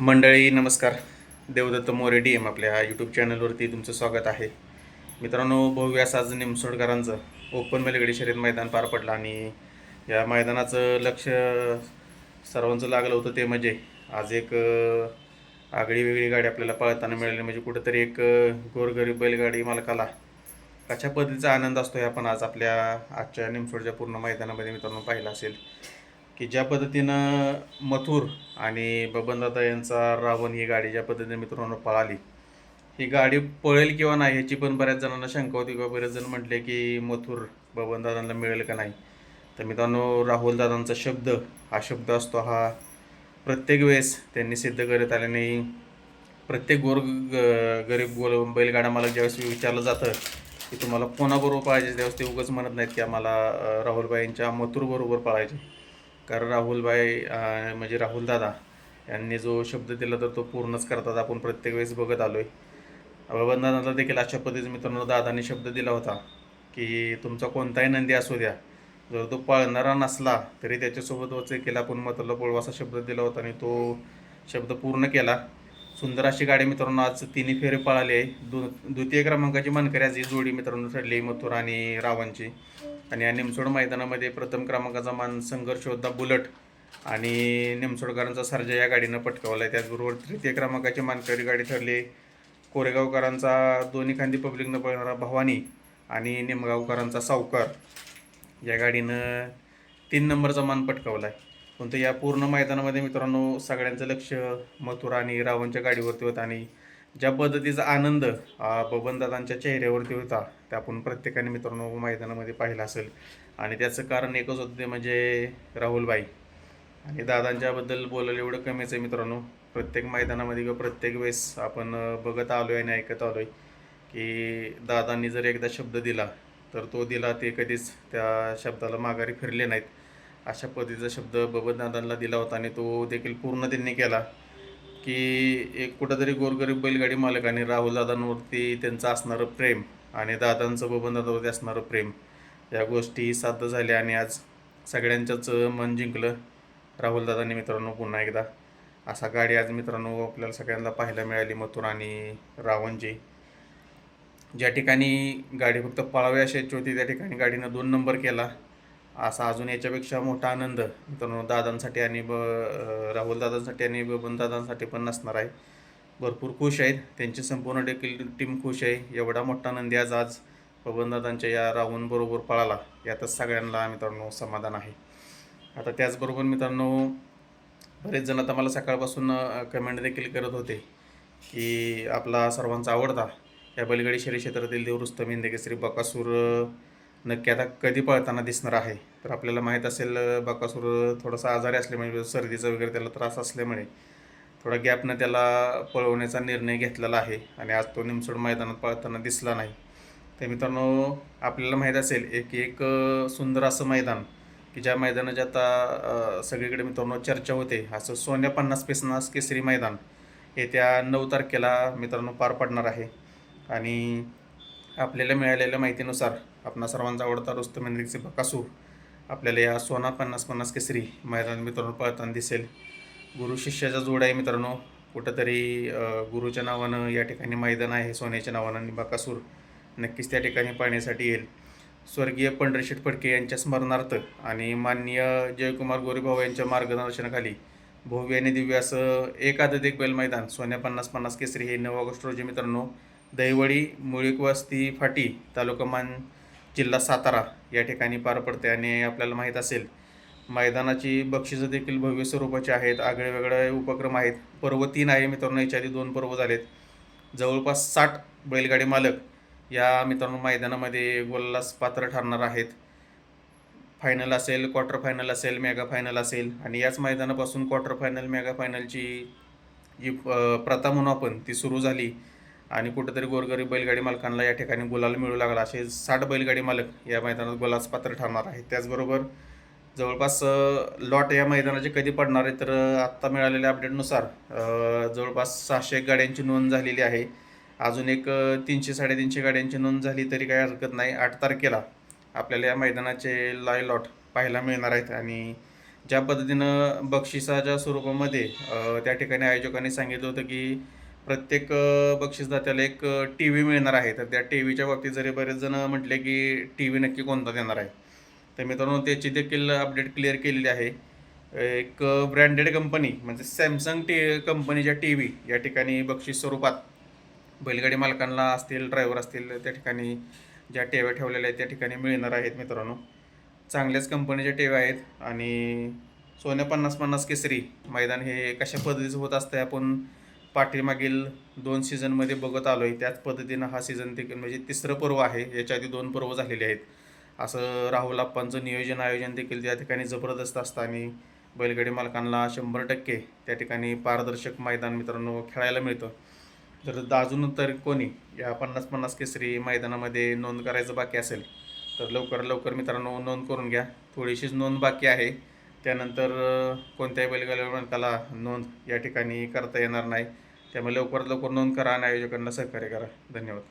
मंडळी नमस्कार. देवदत्त मोरे DM आपल्या यूट्यूब चॅनलवरती तुमचं स्वागत आहे. मित्रांनो, भव्य असं आज निमसोडकरांचं ओपन बैलगाडी शर्यत मैदान पार पडलं आणि या मैदानाचं लक्ष सर्वांचं लागलं होतं ते म्हणजे आज एक आगळी वेगळी गाडी आपल्याला पळताना मिळाली. म्हणजे कुठंतरी एक गोरगरीब बैलगाडी मालकाला कशा पद्धतीचा आनंद असतो हे आपण आज आपल्या आजच्या निमसोडच्या पूर्ण मैदानामध्ये मित्रांनो पाहिला असेल की ज्या पद्धतीनं मथुर आणि बबनदादा यांचा रावण ही गाडी ज्या पद्धतीने मित्रांनो पळाली, ही गाडी पळेल किंवा नाही ह्याची पण बऱ्याच जणांना शंका होती किंवा बरेच जण म्हटले की मथुर बबनदादांना मिळेल का नाही. तर मित्रांनो, राहुलदादांचा शब्द हा शब्द असतो हा प्रत्येक वेळेस त्यांनी सिद्ध करत आल्याने प्रत्येक गरीब बैलगाडा मला ज्यावेळेस विचारलं जातं की तुम्हाला कोणाबरोबर पाहिजे, त्यावेळेस ते उगाच म्हणत नाहीत की आम्हाला राहुलबाईंच्या मथुरबरोबर पाळायचे. कारण राहुलबाई म्हणजे राहुलदादा यांनी जो शब्द दिला तर तो पूर्णच करतात आपण प्रत्येक वेळेस बघत आलो आहे. बबनदादांना देखील अशा पद्धतीने मित्रांनो दादांनी शब्द दिला होता की तुमचा कोणताही नंदी असू द्या, जर तो पळणारा नसला तरी त्याच्यासोबत वचेकीला आपण मतला पळू असा शब्द दिला होता आणि तो शब्द पूर्ण केला. सुंदर अशी गाडी मित्रांनो आज तिन्ही फेरे पळाली आहे. द्वितीय क्रमांकाची मानकरी आज ही जोडी मित्रांनो ठरली मथुर आणि रावणची. आणि या निमसोड मैदानामध्ये प्रथम क्रमांकाचा मान संघर्ष होता बुलट आणि निमसोडकरांचा सर्जा या गाडीनं पटकावला आहे. त्याचबरोबर तृतीय क्रमांकाची मानकरी गाडी ठरली कोरेगावकरांचा दोन्ही खांदी पब्लिकनं पळणारा भवानी आणि निमगावकरांचा सावकार या गाडीनं 3 नंबरचा मान पटकावला आहे. पण या पूर्ण मैदानामध्ये मित्रांनो सगळ्यांचं लक्ष मथुरा आणि रावणच्या गाडीवरती होतं आणि ज्या पद्धतीचा आनंद बबनदादांच्या चेहऱ्यावरती होता ते आपण प्रत्येकाने मित्रांनो मैदानामध्ये पाहिला असेल. आणि त्याचं कारण एकच होतं ते म्हणजे राहुलबाई. आणि दादांच्याबद्दल बोलायला एवढं कमीच आहे मित्रांनो. प्रत्येक मैदानामध्ये किंवा प्रत्येक वेळेस आपण बघत आलो आहे आणि ऐकत आलो आहे की दादांनी जर एकदा शब्द दिला तर तो दिला, ते कधीच त्या शब्दाला माघारी फिरले नाहीत. अशा पद्धतीचा शब्द बबनदादांना दिला होता आणि तो देखील पूर्ण त्यांनी केला की एक कुठंतरी गोरगरीब बैलगाडी मालकाने राहुलदादांवरती त्यांचं असणारं प्रेम आणि दादांचं बबनदादावरती असणारं प्रेम या गोष्टी साध्य झाल्या आणि आज सगळ्यांच्याच मन जिंकलं राहुलदादांनी मित्रांनो. पुन्हा एकदा असा गाडी आज मित्रांनो आपल्याला सगळ्यांना पाहायला मिळाली मथुर आणि रावणची. ज्या ठिकाणी गाडी फक्त पळावी अशी इच्छा होती त्या ठिकाणी गाडीनं 2 नंबर केला. असा अजून याच्यापेक्षा मोठा आनंद मित्रांनो दादांसाठी आणि राहुलदादांसाठी आणि बबनदादांसाठी पण नसणार आहे. भरपूर खुश आहेत, त्यांची संपूर्ण देखील टीम खुश आहे. एवढा मोठा नंदी आज बबनदादांच्या या रावणबरोबर पळाला यातच सगळ्यांना मित्रांनो समाधान आहे. आता त्याचबरोबर मित्रांनो बरेच जण आता मला सकाळपासून कमेंट देखील करत होते की आपला सर्वांचा आवडता या बैलगाडी शर्यत क्षेत्रातील देव रुस्तम हिंदकेसरी बकासूर नक्की आता कधी पळताना दिसणार आहे. तर आपल्याला माहीत असेल बकासूर थोडासा आजारी असल्यामुळे सर्दीचा वगैरे त्याला त्रास असल्यामुळे थोडा गॅपनं त्याला पळवण्याचा निर्णय घेतलेला आहे आणि आज तो निमसोड मैदानात पळताना दिसला नाही. तर मित्रांनो आपल्याला माहीत असेल एक सुंदर असं मैदान की ज्या मैदानाची आता सगळीकडे मित्रांनो चर्चा होते, असं सोन्या 50 केसरी मैदान येत्या 9 तारखेला मित्रांनो पार पडणार आहे. आणि आपल्याला मिळालेल्या माहितीनुसार आपणा सर्वांचा आवडता रुस्तम हिंदकेसरी बकासूर आपल्याला या सोना 50 केसरी मैदान मित्रांनो पळताना दिसेल. गुरु शिष्याचा जोड आहे मित्रांनो. कुठंतरी गुरुच्या नावानं या ठिकाणी मैदान आहे सोन्याच्या नावानं आणि बकासूर नक्कीच त्या ठिकाणी पाहण्यासाठी येईल. स्वर्गीय पंढरीशेठ फडके यांच्या स्मरणार्थ आणि माननीय जयकुमार गोरेभाऊ यांच्या मार्गदर्शनाखाली भव्य आणि दिव्य असं एक बैल मैदान सोन्या 50 केसरी हे 9 ऑगस्ट रोजी मित्रांनो दहिवडी मुळीकवस्ती फाटी तालुका मान जिल्हा सातारा या ठिकाणी पार पडते. आणि आपल्याला माहीत असेल मैदानाची बक्षिसं देखील भव्य स्वरूपाची आहेत. आगळे वेगळे उपक्रम आहेत. पर्व 3 आहे मित्रांनो, याच्या आधी 2 पर्व झालेत. जवळपास 60 बैलगाडी मालक या मित्रांनो मैदानामध्ये गोलास पात्र ठरणार आहेत. फायनल असेल, क्वार्टर फायनल असेल, मेगा फायनल असेल आणि याच मैदानापासून क्वार्टर फायनल मेगा फायनलची जी प्रथा म्हणून आपण ती सुरू झाली आणि कुठेतरी गोरगरीब बैलगाडी मालकांना या ठिकाणी गुलाल मिळू लागला. असे 60 बैलगाडी मालक या मैदानात गोलास पात्र ठरणार आहेत. त्याचबरोबर जवळपास लॉट या मैदानाचे कधी पडणार आहे तर आत्ता मिळालेल्या अपडेटनुसार जवळपास 600 गाड्यांची नोंद झालेली आहे. अजून एक 300-350 गाड्यांची नोंद झाली तरी काही हरकत नाही. 8 तारखेला आपल्याला या मैदानाचे लाईव्ह लॉट पाहायला मिळणार आहेत आणि ज्या पद्धतीनं बक्षिसाच्या स्वरूपामध्ये त्या ठिकाणी आयोजकांनी सांगितलं होतं की प्रत्येक बक्षीसदात्याला एक टी व्ही मिळणार आहे. तर त्या टी व्हीच्या बाबतीत जरी बरेच जण म्हटले की टी व्ही नक्की कोणता देणार आहे. तर मित्रांनो त्याची देखील अपडेट क्लिअर केलेली आहे. एक ब्रँडेड कंपनी म्हणजे सॅमसंग कंपनीच्या टी व्ही या ठिकाणी बक्षीस स्वरूपात बैलगाडी मालकांना असतील, ड्रायव्हर असतील, त्या ठिकाणी ज्या टेव्या ठेवलेल्या आहेत त्या ठिकाणी मिळणार आहेत मित्रांनो. चांगल्याच कंपनीचे टेव्या आहेत आणि सोन्या 50-50 केसरी मैदान हे कशा पद्धतीचं होत असतं आपण पाठीमागील 2 सीझनमध्ये बघत आलो आहे. त्याच पद्धतीनं हा सीझन देखील म्हणजे तिसरं पर्व आहे. याच्या आधी 2 पर्व झालेले आहेत. असं राहुल आप्पांचं नियोजन आयोजन देखील त्या ठिकाणी जबरदस्त असतं आणि बैलगाडी मालकांना 100% त्या ठिकाणी पारदर्शक मैदान मित्रांनो खेळायला मिळतं. जर अजून तर कोणी या 50-50 केसरी मैदानामध्ये नोंद करायचं बाकी असेल तर लवकर मित्रांनो नोंद करून घ्या. थोडीशीच नोंद बाकी आहे. त्यानंतर कोणत्याही बैलगाडी मालकाला नोंद या ठिकाणी करता येणार नाही. त्यामुळे लवकर नोंद करा आणि आयोजकांना सहकार्य करा. धन्यवाद.